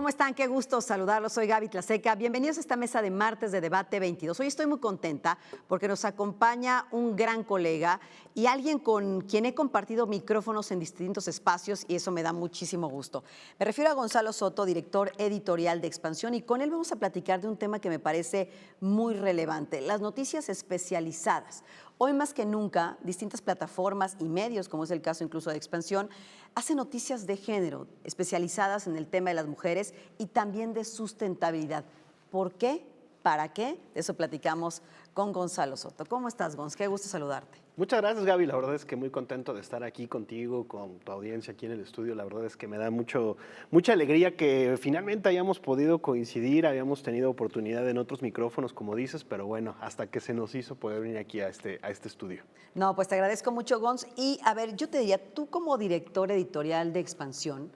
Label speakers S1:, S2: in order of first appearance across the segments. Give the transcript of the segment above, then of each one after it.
S1: ¿Cómo están? Qué gusto saludarlos. Soy Gaby Tlaseca. Bienvenidos a esta mesa de martes de Debate 22. Hoy estoy muy contenta porque nos acompaña un gran colega y alguien con quien he compartido micrófonos en distintos espacios y eso me da muchísimo gusto. Me refiero a Gonzalo Soto, director editorial de Expansión, y con él vamos a platicar de un tema que me parece muy relevante, las noticias especializadas. Hoy más que nunca, distintas plataformas y medios, como es el caso incluso de Expansión, hacen noticias de género especializadas en el tema de las mujeres y también de sustentabilidad. ¿Por qué? ¿Para qué? De eso platicamos con Gonzalo Soto. ¿Cómo estás, Gonz? Qué gusto saludarte.
S2: Muchas gracias, Gaby. La verdad es que muy contento de estar aquí contigo, con tu audiencia aquí en el estudio. La verdad es que me da mucha alegría que finalmente hayamos podido coincidir, habíamos tenido oportunidad en otros micrófonos, como dices, pero bueno, hasta que se nos hizo poder venir aquí a este estudio.
S1: No, pues te agradezco mucho, Gonz. Y a ver, yo te diría, tú como director editorial de Expansión,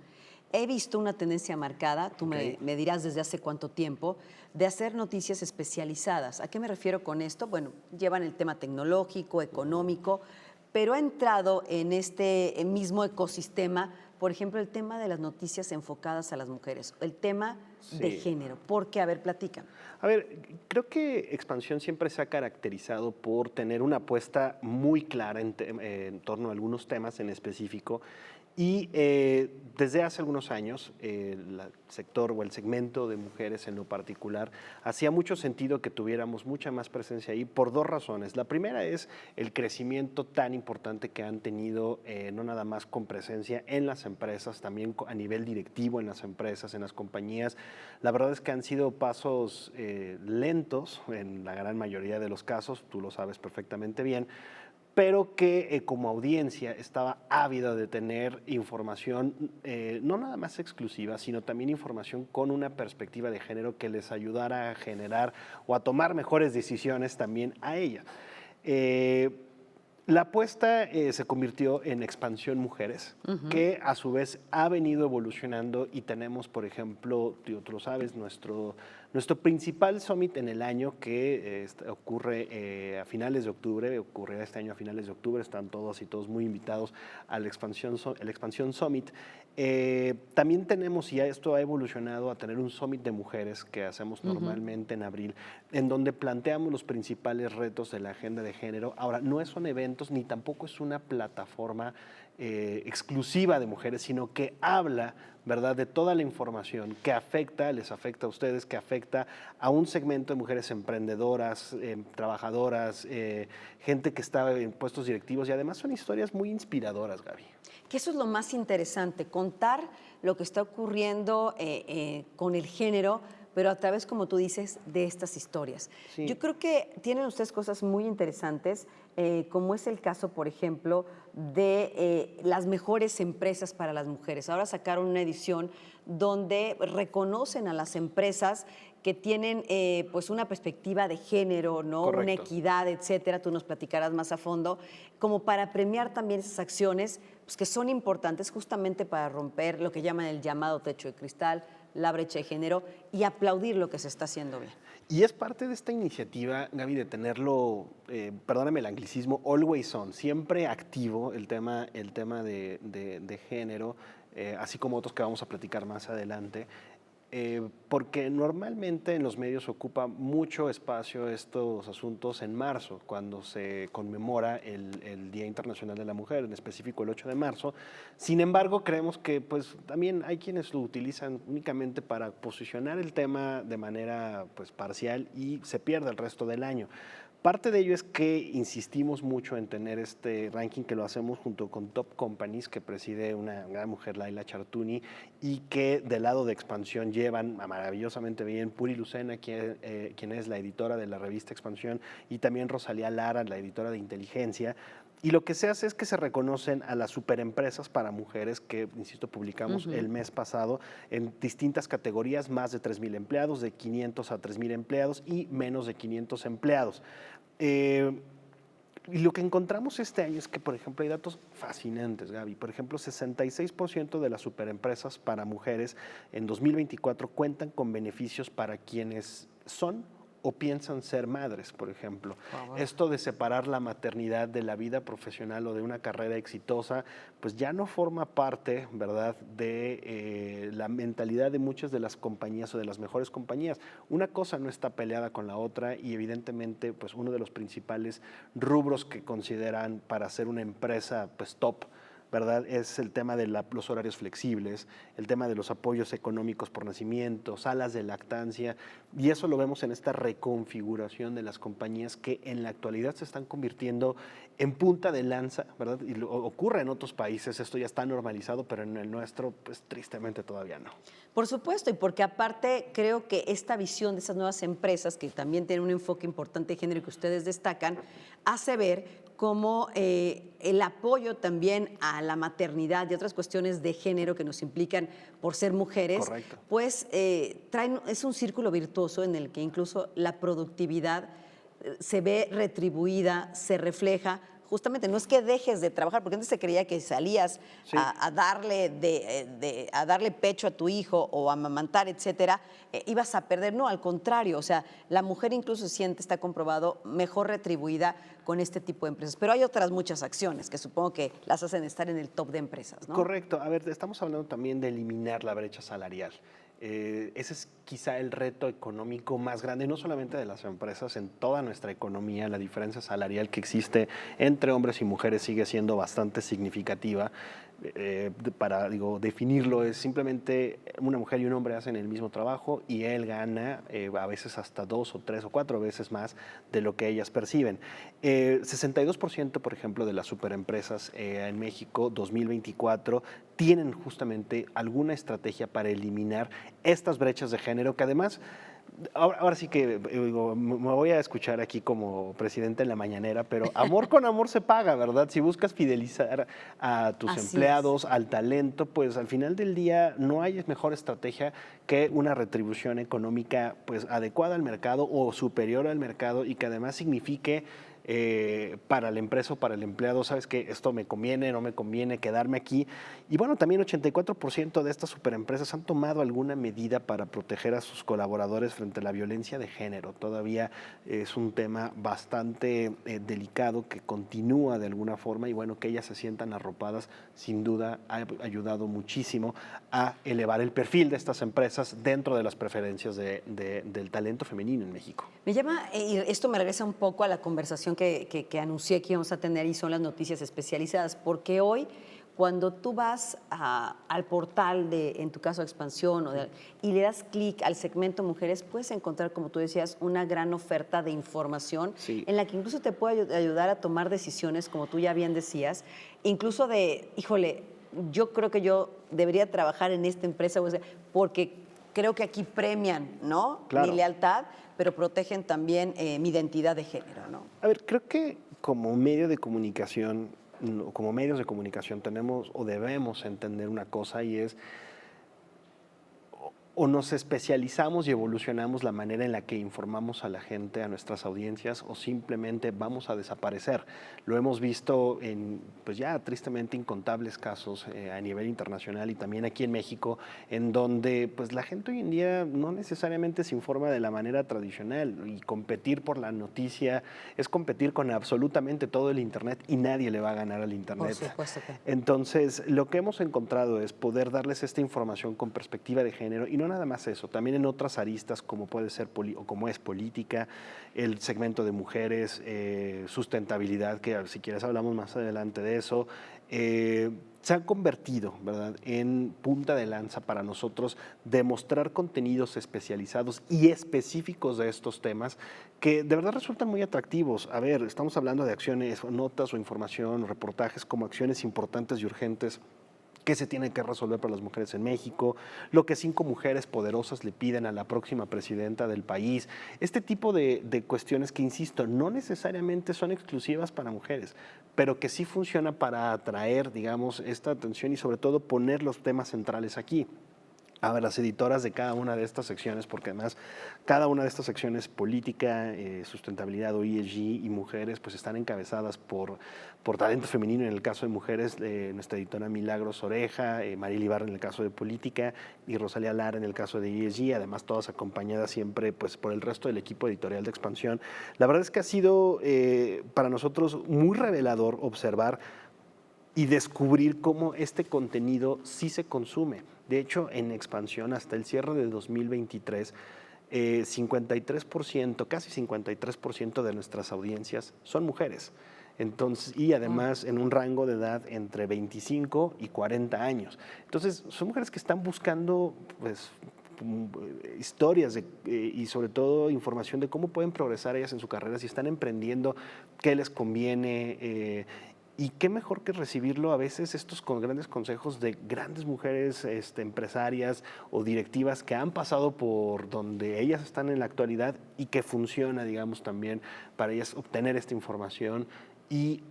S1: he visto una tendencia marcada, tú
S2: Okay.
S1: me dirás desde hace cuánto tiempo, de hacer noticias especializadas. ¿A qué me refiero con esto? Bueno, llevan el tema tecnológico, económico, pero ha entrado en este mismo ecosistema, por ejemplo, el tema de las noticias enfocadas a las mujeres, el tema de
S2: Sí.
S1: género. ¿Por qué? A ver, platícame.
S2: A ver, creo que Expansión siempre se ha caracterizado por tener una apuesta muy clara en torno a algunos temas en específico. Y desde hace algunos años, el sector o el segmento de mujeres en lo particular, hacía mucho sentido que tuviéramos mucha más presencia ahí por dos razones. La primera es el crecimiento tan importante que han tenido, no nada más con presencia en las empresas, también a nivel directivo en las empresas, en las compañías. La verdad es que han sido pasos lentos en la gran mayoría de los casos, tú lo sabes perfectamente bien, pero que como audiencia estaba ávida de tener información no nada más exclusiva, sino también información con una perspectiva de género que les ayudara a generar o a tomar mejores decisiones también a ella. La apuesta se convirtió en Expansión Mujeres, que a su vez ha venido evolucionando y tenemos, por ejemplo, tú lo sabes, nuestro principal summit en el año que ocurre a finales de octubre, ocurrirá este año a finales de octubre, están todos y todos muy invitados al el Expansión Summit. También tenemos, y esto ha evolucionado a tener un summit de mujeres que hacemos normalmente en abril, en donde planteamos los principales retos de la agenda de género. Ahora, no son eventos ni tampoco es una plataforma exclusiva de mujeres, sino que habla, ¿verdad?, de toda la información que les afecta a ustedes, que afecta a un segmento de mujeres emprendedoras, trabajadoras, gente que está en puestos directivos, y además son historias muy inspiradoras, Gaby.
S1: Que eso es lo más interesante, contar lo que está ocurriendo con el género, pero a través, como tú dices, de estas historias.
S2: Sí.
S1: Yo creo que tienen ustedes cosas muy interesantes, como es el caso, por ejemplo, de las mejores empresas para las mujeres. Ahora sacaron una edición donde reconocen a las empresas que tienen pues una perspectiva de género, ¿no? Una
S2: Correcto.
S1: equidad, etcétera. Tú nos platicarás más a fondo, como para premiar también esas acciones pues, que son importantes justamente para romper lo que llaman el llamado techo de cristal, la brecha de género y aplaudir lo que se está haciendo bien.
S2: Y es parte de esta iniciativa, Gaby, de tenerlo, perdóname el anglicismo, always on, siempre activo el tema de género, así como otros que vamos a platicar más adelante. Porque normalmente en los medios ocupa mucho espacio estos asuntos en marzo, cuando se conmemora el Día Internacional de la Mujer, en específico el 8 de marzo. Sin embargo, creemos que pues, también hay quienes lo utilizan únicamente para posicionar el tema de manera pues, parcial y se pierde el resto del año. Parte de ello es que insistimos mucho en tener este ranking que lo hacemos junto con Top Companies, que preside una gran mujer, Laila Chartuni, y que del lado de Expansión llevan maravillosamente bien Puri Lucena, quien es la editora de la revista Expansión, y también Rosalía Lara, la editora de Inteligencia. Y lo que se hace es que se reconocen a las superempresas para mujeres que, insisto, publicamos el mes pasado en distintas categorías, más de 3,000 empleados, de 500 a 3,000 empleados y menos de 500 empleados. Y lo que encontramos este año es que, por ejemplo, hay datos fascinantes, Gaby. Por ejemplo, 66% de las superempresas para mujeres en 2024 cuentan con beneficios para quienes son o piensan ser madres, por ejemplo.
S1: Wow.
S2: Esto de separar la maternidad de la vida profesional o de una carrera exitosa, pues ya no forma parte, ¿verdad?, de la mentalidad de muchas de las compañías o de las mejores compañías. Una cosa no está peleada con la otra y evidentemente pues uno de los principales rubros que consideran para ser una empresa pues top, ¿verdad?, es el tema de los horarios flexibles, el tema de los apoyos económicos por nacimiento, salas de lactancia, y eso lo vemos en esta reconfiguración de las compañías que en la actualidad se están convirtiendo en punta de lanza, ¿verdad? Y ocurre en otros países, esto ya está normalizado, pero en el nuestro, pues tristemente todavía no.
S1: Por supuesto, y porque aparte creo que esta visión de esas nuevas empresas, que también tienen un enfoque importante de género y que ustedes destacan, hace ver cómo el apoyo también a la maternidad y otras cuestiones de género que nos implican por ser mujeres,
S2: Correcto.
S1: pues es un círculo virtuoso en el que incluso la productividad se ve retribuida, se refleja. Justamente, no es que dejes de trabajar, porque antes se creía que salías
S2: Sí.
S1: a darle pecho a tu hijo o a amamantar, etcétera, ibas a perder. No, al contrario, o sea, la mujer incluso se siente, está comprobado, mejor retribuida con este tipo de empresas. Pero hay otras muchas acciones que supongo que las hacen estar en el top de empresas, ¿no?
S2: Correcto. A ver, estamos hablando también de eliminar la brecha salarial. Ese es quizá el reto económico más grande, no solamente de las empresas, en toda nuestra economía. La diferencia salarial que existe entre hombres y mujeres sigue siendo bastante significativa. Para definirlo, es simplemente una mujer y un hombre hacen el mismo trabajo y él gana a veces hasta 2 o 3 o 4 veces más de lo que ellas perciben. 62%, por ejemplo, de las superempresas en México 2024 tienen justamente alguna estrategia para eliminar estas brechas de género que además, ahora sí que me voy a escuchar aquí como presidente en la mañanera, pero amor con amor se paga, ¿verdad? Si buscas fidelizar a tus
S1: Así
S2: empleados, al talento, pues al final del día no hay mejor estrategia que una retribución económica pues adecuada al mercado o superior al mercado y que además signifique para la empresa o para el empleado, sabes que esto me conviene, no me conviene quedarme aquí. Y bueno, también 84% de estas superempresas han tomado alguna medida para proteger a sus colaboradores frente a la violencia de género. Todavía es un tema bastante delicado que continúa de alguna forma y bueno, que ellas se sientan arropadas, sin duda ha ayudado muchísimo a elevar el perfil de estas empresas dentro de las preferencias del talento femenino en México.
S1: Me llama, y esto me regresa un poco a la conversación que anuncié que íbamos a tener y son las noticias especializadas, porque hoy cuando tú vas al portal de, en tu caso, Expansión, y le das clic al segmento mujeres, puedes encontrar, como tú decías, una gran oferta de información
S2: Sí.
S1: en la que incluso te puede ayudar a tomar decisiones, como tú ya bien decías, incluso de, híjole, yo creo que yo debería trabajar en esta empresa, porque creo que aquí premian, ¿no?
S2: Claro.
S1: Mi lealtad, pero protegen también mi identidad de género, ¿no?
S2: A ver, creo que como medio de comunicación, como medios de comunicación tenemos o debemos entender una cosa y es o nos especializamos y evolucionamos la manera en la que informamos a la gente, a nuestras audiencias, o simplemente vamos a desaparecer. Lo hemos visto en, pues ya tristemente, incontables casos a nivel internacional y también aquí en México, en donde pues la gente hoy en día no necesariamente se informa de la manera tradicional y competir por la noticia es competir con absolutamente todo el Internet y nadie le va a ganar al Internet.
S1: Por supuesto que.
S2: Entonces, lo que hemos encontrado es poder darles esta información con perspectiva de género y no nada más eso, también en otras aristas como puede ser o como es política, el segmento de mujeres, sustentabilidad, que si quieres hablamos más adelante de eso, se han convertido, ¿verdad?, en punta de lanza para nosotros demostrar contenidos especializados y específicos de estos temas que de verdad resultan muy atractivos. A ver, estamos hablando de acciones, notas o información, reportajes como acciones importantes y urgentes que se tienen que resolver para las mujeres en México, lo que 5 mujeres poderosas le piden a la próxima presidenta del país, este tipo de cuestiones que, insisto, no necesariamente son exclusivas para mujeres, pero que sí funciona para atraer, digamos, esta atención y sobre todo poner los temas centrales aquí. a las editoras de cada una de estas secciones, porque además cada una de estas secciones, política, sustentabilidad o ESG y mujeres, pues están encabezadas por talento femenino. En el caso de mujeres, nuestra editora Milagros Oreja, Mariel Ibarra en el caso de política y Rosalía Lara en el caso de ESG, además todas acompañadas siempre pues, por el resto del equipo editorial de Expansión. La verdad es que ha sido para nosotros muy revelador observar y descubrir cómo este contenido sí se consume. De hecho, en Expansión, hasta el cierre de 2023, 53%, casi 53% de nuestras audiencias son mujeres. Entonces, y además en un rango de edad entre 25 y 40 años. Entonces, son mujeres que están buscando pues, historias y sobre todo información de cómo pueden progresar ellas en su carrera, si están emprendiendo, qué les conviene. Y qué mejor que recibirlo a veces estos con grandes consejos de grandes mujeres empresarias o directivas que han pasado por donde ellas están en la actualidad y que funciona, digamos, también para ellas obtener esta información y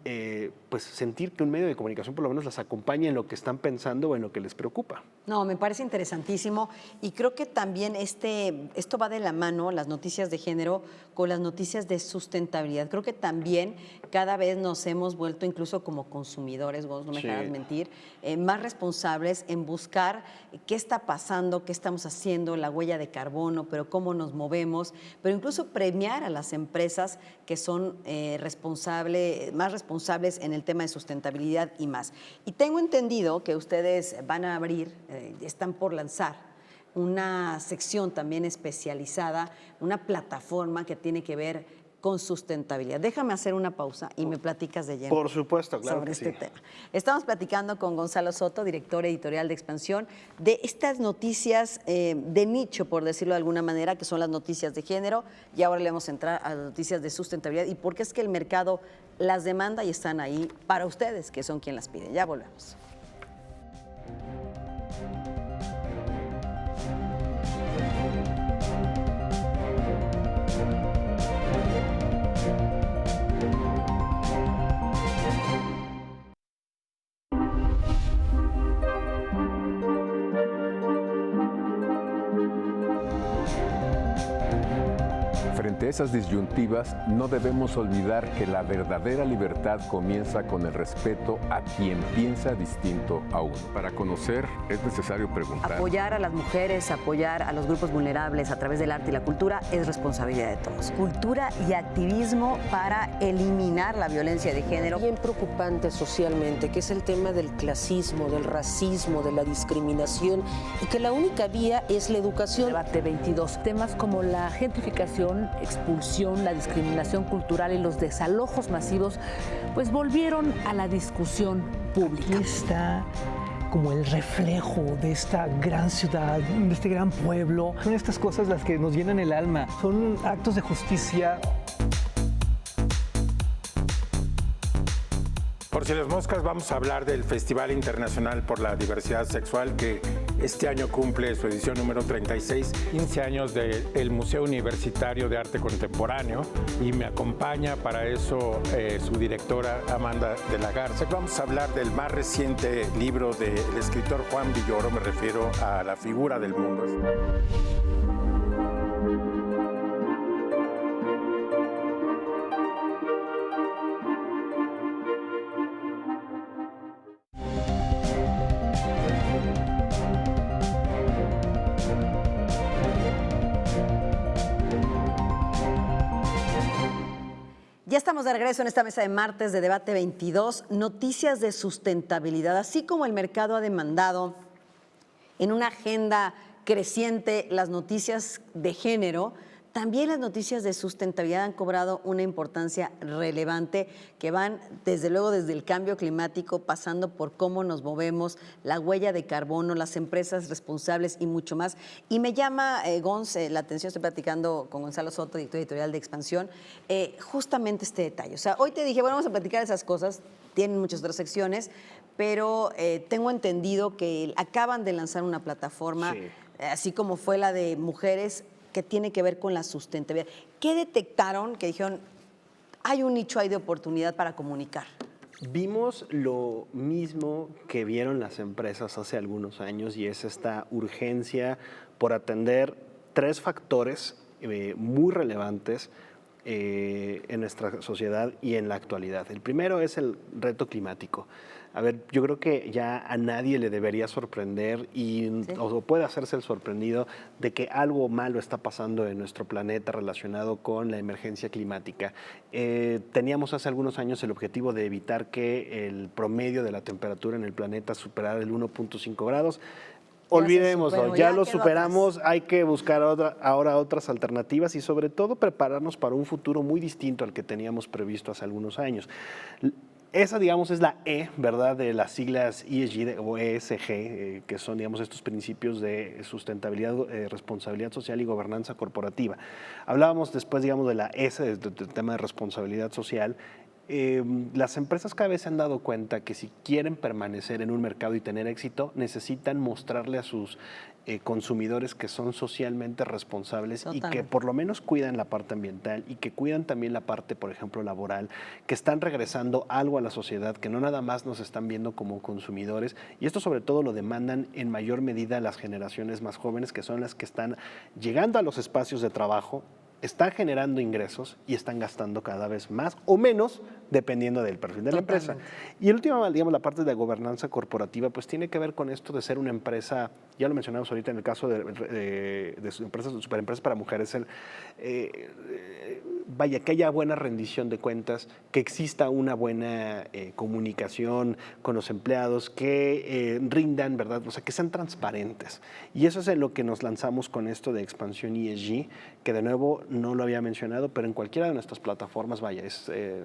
S2: pues sentir que un medio de comunicación por lo menos las acompaña en lo que están pensando o en lo que les preocupa.
S1: No, me parece interesantísimo y creo que también esto va de la mano, las noticias de género, con las noticias de sustentabilidad. Creo que también cada vez nos hemos vuelto, incluso como consumidores, vos no me dejarás mentir, más responsables en buscar qué está pasando, qué estamos haciendo, la huella de carbono, pero cómo nos movemos, pero incluso premiar a las empresas que son más responsables en el tema de sustentabilidad y más. Y tengo entendido que ustedes van a abrir, están por lanzar una sección también especializada, una plataforma que tiene que ver con sustentabilidad. Déjame hacer una pausa y me platicas de lleno.
S2: Por supuesto, claro
S1: sobre
S2: que
S1: este tema. Estamos platicando con Gonzalo Soto, director editorial de Expansión, de estas noticias de nicho, por decirlo de alguna manera, que son las noticias de género, y ahora le vamos a entrar a las noticias de sustentabilidad y por qué es que el mercado las demanda y están ahí para ustedes, que son quien las piden. Ya volvemos.
S3: Frente a esas disyuntivas, no debemos olvidar que la verdadera libertad comienza con el respeto a quien piensa distinto a uno. Para conocer es necesario preguntar.
S1: Apoyar a las mujeres, apoyar a los grupos vulnerables a través del arte y la cultura es responsabilidad de todos. Cultura y activismo para eliminar la violencia de género.
S4: Bien preocupante socialmente, que es el tema del clasismo, del racismo, de la discriminación, y que la única vía es la educación.
S5: Debate 22. Temas como la gentrificación, expulsión, la discriminación cultural y los desalojos masivos, pues volvieron a la discusión pública.
S6: Aquí está como el reflejo de esta gran ciudad, de este gran pueblo. Son estas cosas las que nos llenan el alma. Son actos de justicia.
S7: Por si las moscas, vamos a hablar del Festival Internacional por la Diversidad Sexual, que este año cumple su edición número 36, 15 años del Museo Universitario de Arte Contemporáneo, y me acompaña para eso su directora Amanda de la Garza. Vamos a hablar del más reciente libro del escritor Juan Villoro, me refiero a La figura del mundo.
S1: Ya estamos de regreso en esta mesa de martes de Debate 22, noticias de sustentabilidad, así como el mercado ha demandado en una agenda creciente las noticias de género. También las noticias de sustentabilidad han cobrado una importancia relevante que van desde luego desde el cambio climático, pasando por cómo nos movemos, la huella de carbono, las empresas responsables y mucho más. Y me llama, Gonz, la atención, estoy platicando con Gonzalo Soto, director editorial de Expansión, justamente este detalle. O sea, hoy te dije, bueno, vamos a platicar esas cosas, tienen muchas otras secciones, pero tengo entendido que acaban de lanzar una plataforma, así como fue la de mujeres, que tiene que ver con la sustentabilidad. ¿Qué detectaron que dijeron, hay un nicho ahí de oportunidad para comunicar?
S2: Vimos lo mismo que vieron las empresas hace algunos años y es esta urgencia por atender 3 factores muy relevantes en nuestra sociedad y en la actualidad. El primero es el reto climático. A ver, yo creo que ya a nadie le debería sorprender o puede hacerse el sorprendido de que algo malo está pasando en nuestro planeta relacionado con la emergencia climática. Teníamos hace algunos años el objetivo de evitar que el promedio de la temperatura en el planeta superara el 1.5 grados. Olvidémoslo, ya lo superamos, hay que buscar ahora otras alternativas y sobre todo prepararnos para un futuro muy distinto al que teníamos previsto hace algunos años. Esa, digamos, es la E, ¿verdad?, de las siglas ESG o ESG, que son, digamos, estos principios de sustentabilidad, responsabilidad social y gobernanza corporativa. Hablábamos después, digamos, de la S, del tema de responsabilidad social. Las empresas cada vez se han dado cuenta que si quieren permanecer en un mercado y tener éxito, necesitan mostrarle a sus consumidores que son socialmente responsables. Totalmente. Y que por lo menos cuidan la parte ambiental y que cuidan también la parte, por ejemplo, laboral, que están regresando algo a la sociedad, que no nada más nos están viendo como consumidores. Y esto sobre todo lo demandan en mayor medida las generaciones más jóvenes, que son las que están llegando a los espacios de trabajo, están generando ingresos y están gastando cada vez más o menos dependiendo del perfil de la empresa. Y el último, digamos, la parte de gobernanza corporativa, pues tiene que ver con esto de ser una empresa, ya lo mencionamos ahorita en el caso de empresas, superempresas para mujeres, vaya, que haya buena rendición de cuentas, que exista una buena comunicación con los empleados, que rindan, ¿verdad? O sea, que sean transparentes. Y eso es en lo que nos lanzamos con esto de expansión ESG, que de nuevo no lo había mencionado, pero en cualquiera de nuestras plataformas, vaya,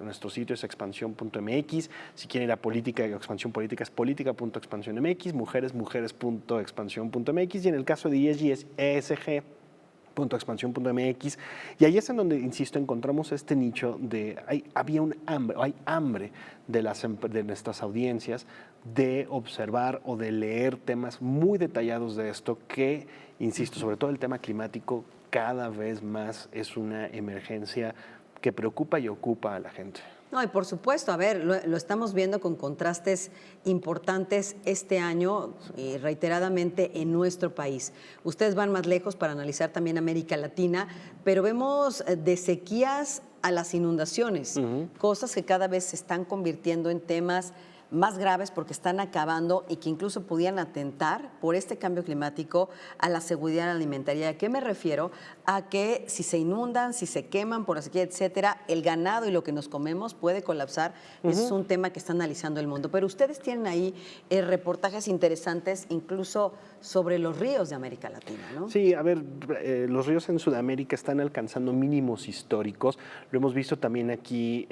S2: nuestro sitio es expansión.mx, si quieren ir a política, expansión política es política.expansión.mx, mujeres.expansión.mx y en el caso de ESG es ESG.expansión.mx y ahí es en donde, insisto, encontramos este nicho de, hay hambre de nuestras audiencias de observar o de leer temas muy detallados de esto que, insisto, sobre todo el tema climático cada vez más es una emergencia que preocupa y ocupa a la gente.
S1: No, y por supuesto, a ver, lo estamos viendo con contrastes importantes este año y reiteradamente en nuestro país. Ustedes van más lejos para analizar también América Latina, pero vemos de sequías a las inundaciones, cosas que cada vez se están convirtiendo en temas más graves porque están acabando y que incluso podían atentar por este cambio climático a la seguridad alimentaria. ¿A qué me refiero? A que si se inundan, si se queman por la sequía, etcétera, el ganado y lo que nos comemos puede colapsar. Ese es un tema que está analizando el mundo. Pero ustedes tienen ahí reportajes interesantes incluso sobre los ríos de América Latina, ¿no?
S2: Sí, a ver, los ríos en Sudamérica están alcanzando mínimos históricos. Lo hemos visto también aquí.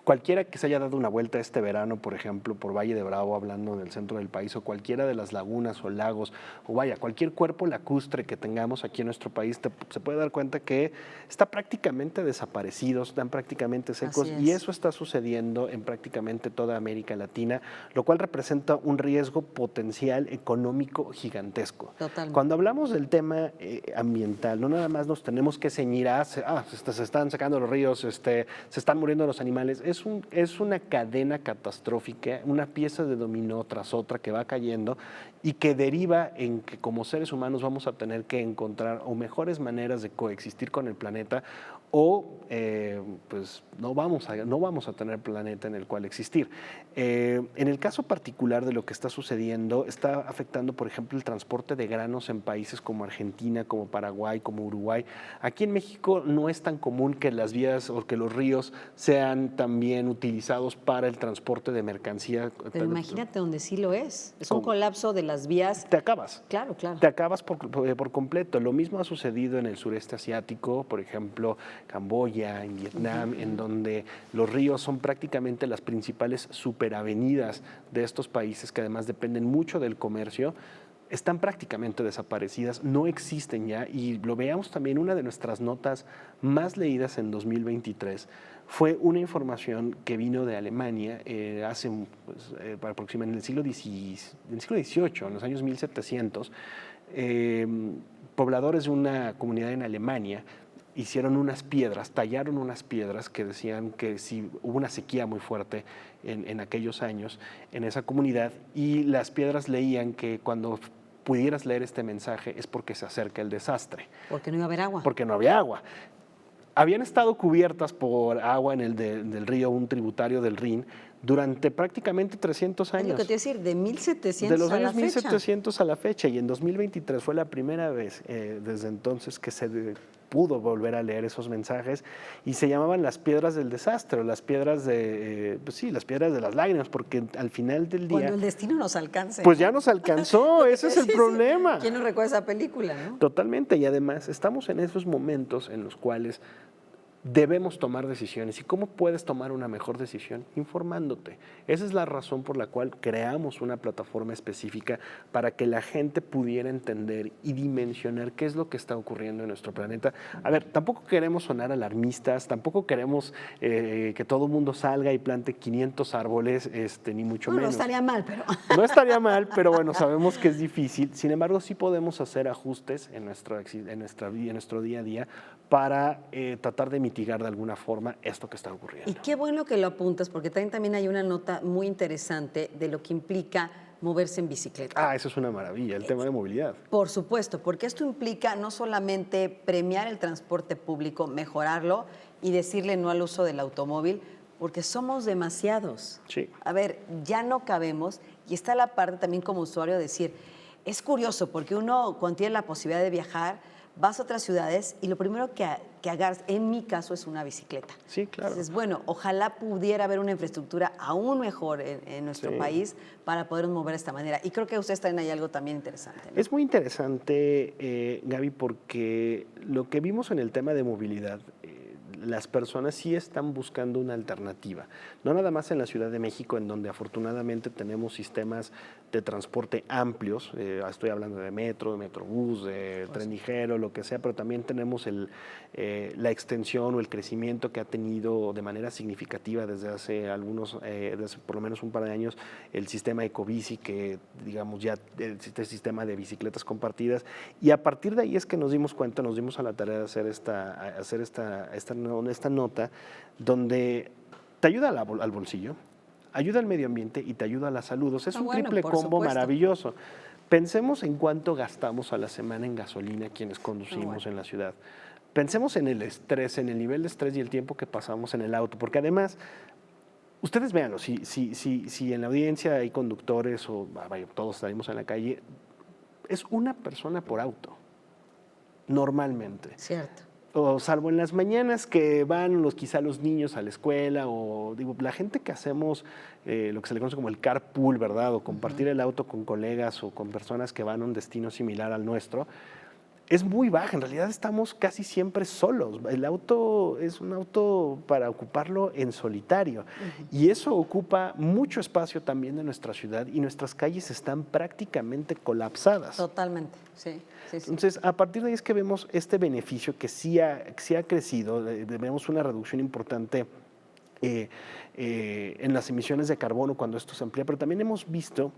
S2: Cualquiera que se haya dado una vuelta este verano, por ejemplo, por Valle de Bravo, hablando del centro del país, o cualquiera de las lagunas o lagos, o vaya, cualquier cuerpo lacustre que tengamos aquí en nuestro país, se puede dar cuenta que está prácticamente desaparecido, están prácticamente secos, y eso está sucediendo en prácticamente toda América Latina, lo cual representa un riesgo potencial económico gigantesco.
S1: Totalmente.
S2: Cuando hablamos del tema ambiental, no nada más nos tenemos que ceñir a, se están secando los ríos, se están muriendo los animales. Es una cadena catastrófica, una pieza de dominó tras otra que va cayendo y que deriva en que como seres humanos vamos a tener que encontrar o mejores maneras de coexistir con el planeta o pues no vamos a tener planeta en el cual existir. En el caso particular de lo que está sucediendo, está afectando, por ejemplo, el transporte de granos en países como Argentina, como Paraguay, como Uruguay. Aquí en México no es tan común que las vías o que los ríos sean también utilizados para el transporte de mercancía.
S1: Pero imagínate donde sí lo es. Es un colapso de las vías.
S2: Te acabas.
S1: Claro, claro.
S2: Te acabas por completo. Lo mismo ha sucedido en el sureste asiático, por ejemplo, Camboya, en Vietnam, en donde los ríos son prácticamente las principales superavenidas de estos países que además dependen mucho del comercio. Están prácticamente desaparecidas, no existen ya, y lo veamos también, una de nuestras notas más leídas en 2023 fue una información que vino de Alemania hace aproximadamente en el siglo XVIII, en los años 1700, pobladores de una comunidad en Alemania hicieron unas piedras, tallaron unas piedras que decían que si hubo una sequía muy fuerte en aquellos años en esa comunidad, y las piedras leían que cuando pudieras leer este mensaje es porque se acerca el desastre.
S1: Porque no iba a haber agua.
S2: Porque no había agua. Habían estado cubiertas por agua en del río, un tributario del Rin, durante prácticamente 300 años.
S1: Es lo que te iba a decir, de 1700
S2: de los
S1: a la
S2: años
S1: fecha.
S2: 1700 a la fecha, y en 2023 fue la primera vez desde entonces que se pudo volver a leer esos mensajes, y se llamaban las piedras del desastre, o las piedras de, pues sí, las piedras de las lágrimas, porque al final del día...
S1: Cuando el destino nos alcance.
S2: Pues ya nos alcanzó, ese es el
S1: Sí, sí.
S2: problema.
S1: ¿Quién no recuerda esa película, no?
S2: Totalmente, y además estamos en esos momentos en los cuales debemos tomar decisiones. ¿Y cómo puedes tomar una mejor decisión? Informándote. Esa es la razón por la cual creamos una plataforma específica para que la gente pudiera entender y dimensionar qué es lo que está ocurriendo en nuestro planeta. A ver, tampoco queremos sonar alarmistas, tampoco queremos que todo el mundo salga y plante 500 árboles, ni mucho
S1: Bueno,
S2: menos.
S1: no estaría mal, pero...
S2: No estaría mal, pero bueno, sabemos que es difícil. Sin embargo, sí podemos hacer ajustes en nuestro día a día para tratar de mitigar de alguna forma esto que está ocurriendo.
S1: Y qué bueno que lo apuntas, porque también hay una nota muy interesante de lo que implica moverse en bicicleta.
S2: Ah, eso es una maravilla, el tema de movilidad.
S1: Por supuesto, porque esto implica no solamente premiar el transporte público, mejorarlo y decirle no al uso del automóvil, porque somos demasiados.
S2: Sí.
S1: A ver, ya no cabemos, y está la parte también como usuario de decir, es curioso, porque uno cuando tiene la posibilidad de viajar, vas a otras ciudades y lo primero que agarras, en mi caso, es una bicicleta.
S2: Sí, claro.
S1: Entonces, bueno, ojalá pudiera haber una infraestructura aún mejor en nuestro país para podernos mover de esta manera. Y creo que ustedes traen ahí algo también interesante, ¿no?
S2: Es muy interesante, Gaby, porque lo que vimos en el tema de movilidad, las personas sí están buscando una alternativa. No nada más en la Ciudad de México, en donde afortunadamente tenemos sistemas de transporte amplios. Estoy hablando de metro, de metrobús, de tren ligero, lo que sea, pero también tenemos la extensión o el crecimiento que ha tenido de manera significativa desde hace desde por lo menos un par de años, el sistema Ecobici, que digamos ya este sistema de bicicletas compartidas. Y a partir de ahí es que nos dimos a la tarea de hacer esta nota, donde te ayuda al bolsillo, ayuda al medio ambiente y te ayuda a la salud. O sea, es un triple
S1: por
S2: combo
S1: supuesto.
S2: maravilloso. Pensemos en cuánto gastamos a la semana en gasolina quienes conducimos en la ciudad. Pensemos en el estrés, en el nivel de estrés y el tiempo que pasamos en el auto, porque además, ustedes véanlo, si en la audiencia hay conductores o vaya, todos salimos en la calle, es una persona por auto, normalmente.
S1: Cierto.
S2: O salvo en las mañanas que van quizá los niños a la escuela, o digo, la gente que hacemos lo que se le conoce como el carpool, ¿verdad? O compartir el auto con colegas o con personas que van a un destino similar al nuestro, es muy baja. En realidad estamos casi siempre solos. El auto es un auto para ocuparlo en solitario. Y eso ocupa mucho espacio también de nuestra ciudad, y nuestras calles están prácticamente colapsadas.
S1: Totalmente, sí.
S2: Entonces, a partir de ahí es que vemos este beneficio que sí ha crecido. Vemos una reducción importante en las emisiones de carbono cuando esto se amplía, pero también hemos visto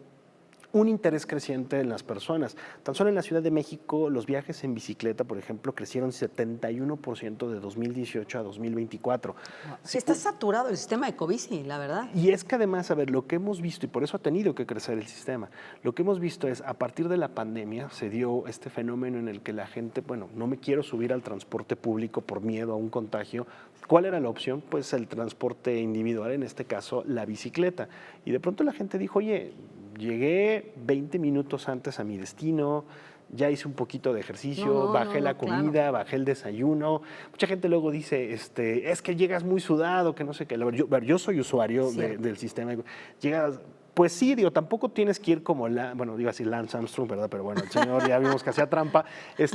S2: un interés creciente en las personas. Tan solo en la Ciudad de México, los viajes en bicicleta, por ejemplo, crecieron 71% de 2018 a 2024.
S1: Sí, está saturado el sistema de Ecobici, la verdad.
S2: Y es que además, a ver, lo que hemos visto, y por eso ha tenido que crecer el sistema, lo que hemos visto es, a partir de la pandemia, se dio este fenómeno en el que la gente, bueno, no me quiero subir al transporte público por miedo a un contagio. ¿Cuál era la opción? Pues el transporte individual, en este caso, la bicicleta. Y de pronto la gente dijo, oye, llegué 20 minutos antes a mi destino, ya hice un poquito de ejercicio, bajé la comida,
S1: claro.
S2: bajé el desayuno. Mucha gente luego dice, es que llegas muy sudado, que no sé qué. Yo soy usuario del sistema. Llegas, pues sí, digo, tampoco tienes que ir como, bueno, digo así Lance Armstrong, ¿verdad? Pero bueno, el señor ya vimos que hacía trampa,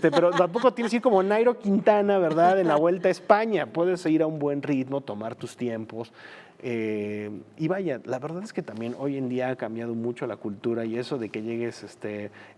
S2: pero tampoco tienes que ir como Nairo Quintana, ¿verdad? En la Vuelta a España. Puedes ir a un buen ritmo, tomar tus tiempos. Y vaya, la verdad es que también hoy en día ha cambiado mucho la cultura, y eso de que llegues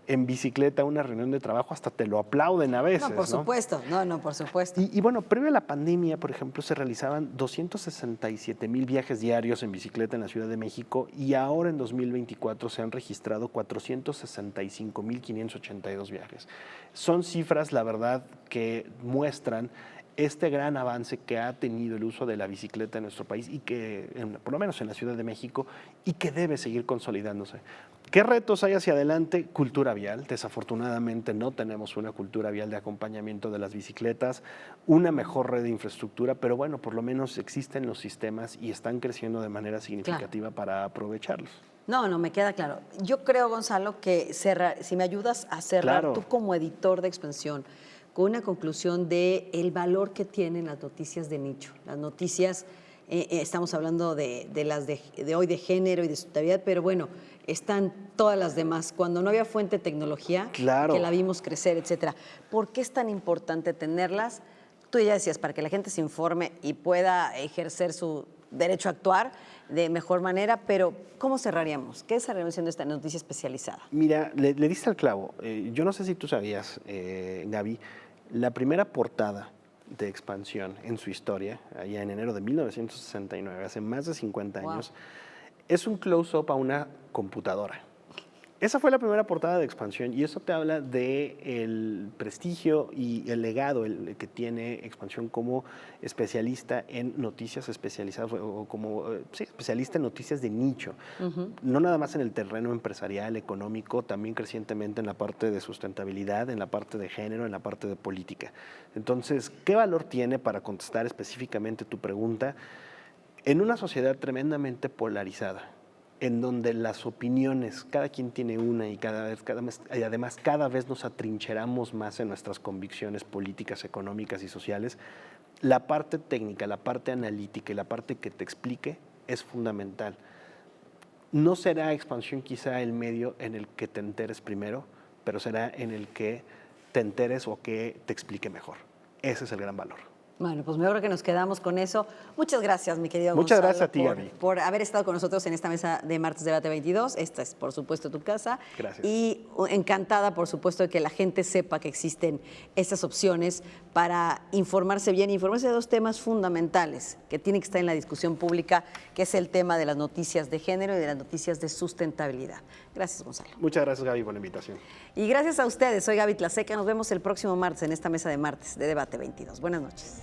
S2: en bicicleta a una reunión de trabajo hasta te lo aplauden a veces.
S1: No, por supuesto, por supuesto.
S2: Y bueno, previo a la pandemia, por ejemplo, se realizaban 267,000 viajes diarios en bicicleta en la Ciudad de México, y ahora en 2024 se han registrado 465,582 viajes. Son cifras, la verdad, que muestran este gran avance que ha tenido el uso de la bicicleta en nuestro país y que, por lo menos en la Ciudad de México, y que debe seguir consolidándose. ¿Qué retos hay hacia adelante? Cultura vial. Desafortunadamente no tenemos una cultura vial de acompañamiento de las bicicletas, una mejor red de infraestructura, pero bueno, por lo menos existen los sistemas y están creciendo de manera significativa para aprovecharlos.
S1: No, me queda claro. Yo creo, Gonzalo, que si me ayudas a cerrar,
S2: Claro.
S1: tú como editor de Expansión, con una conclusión de el valor que tienen las noticias de nicho. Las noticias, estamos hablando de las de hoy de género y de sustentabilidad, pero bueno, están todas las demás. Cuando no había fuente de tecnología,
S2: Claro.
S1: que la vimos crecer, etcétera. ¿Por qué es tan importante tenerlas? Tú ya decías, para que la gente se informe y pueda ejercer su derecho a actuar de mejor manera, pero ¿cómo cerraríamos? ¿Qué cerraríamos siendo esta noticia especializada?
S2: Mira, le diste al clavo. Yo no sé si tú sabías, Gaby, la primera portada de Expansión en su historia, allá en enero de 1969, hace más de 50 años, es un close-up a una computadora. Esa fue la primera portada de Expansión y eso te habla del prestigio y el legado que tiene Expansión como especialista en noticias especializadas o como especialista en noticias de nicho. No nada más en el terreno empresarial, económico, también crecientemente en la parte de sustentabilidad, en la parte de género, en la parte de política. Entonces, ¿qué valor tiene para contestar específicamente tu pregunta? En una sociedad tremendamente polarizada, en donde las opiniones, cada quien tiene una y además cada vez nos atrincheramos más en nuestras convicciones políticas, económicas y sociales, la parte técnica, la parte analítica y la parte que te explique es fundamental. No será Expansión quizá el medio en el que te enteres primero, pero será en el que te enteres o que te explique mejor. Ese es el gran valor.
S1: Bueno, pues mejor que nos quedamos con eso. Muchas gracias, mi querido
S2: Muchas
S1: Gonzalo,
S2: gracias a ti, Gaby.
S1: por haber estado con nosotros en esta mesa de Martes Debate 22. Esta es, por supuesto, tu casa.
S2: Gracias.
S1: Y encantada, por supuesto, de que la gente sepa que existen estas opciones para informarse bien, informarse de dos temas fundamentales que tienen que estar en la discusión pública, que es el tema de las noticias de género y de las noticias de sustentabilidad. Gracias, Gonzalo.
S2: Muchas gracias, Gaby, por la invitación.
S1: Y gracias a ustedes. Soy Gaby Tlaseca. Nos vemos el próximo martes en esta mesa de Martes de Debate 22. Buenas noches.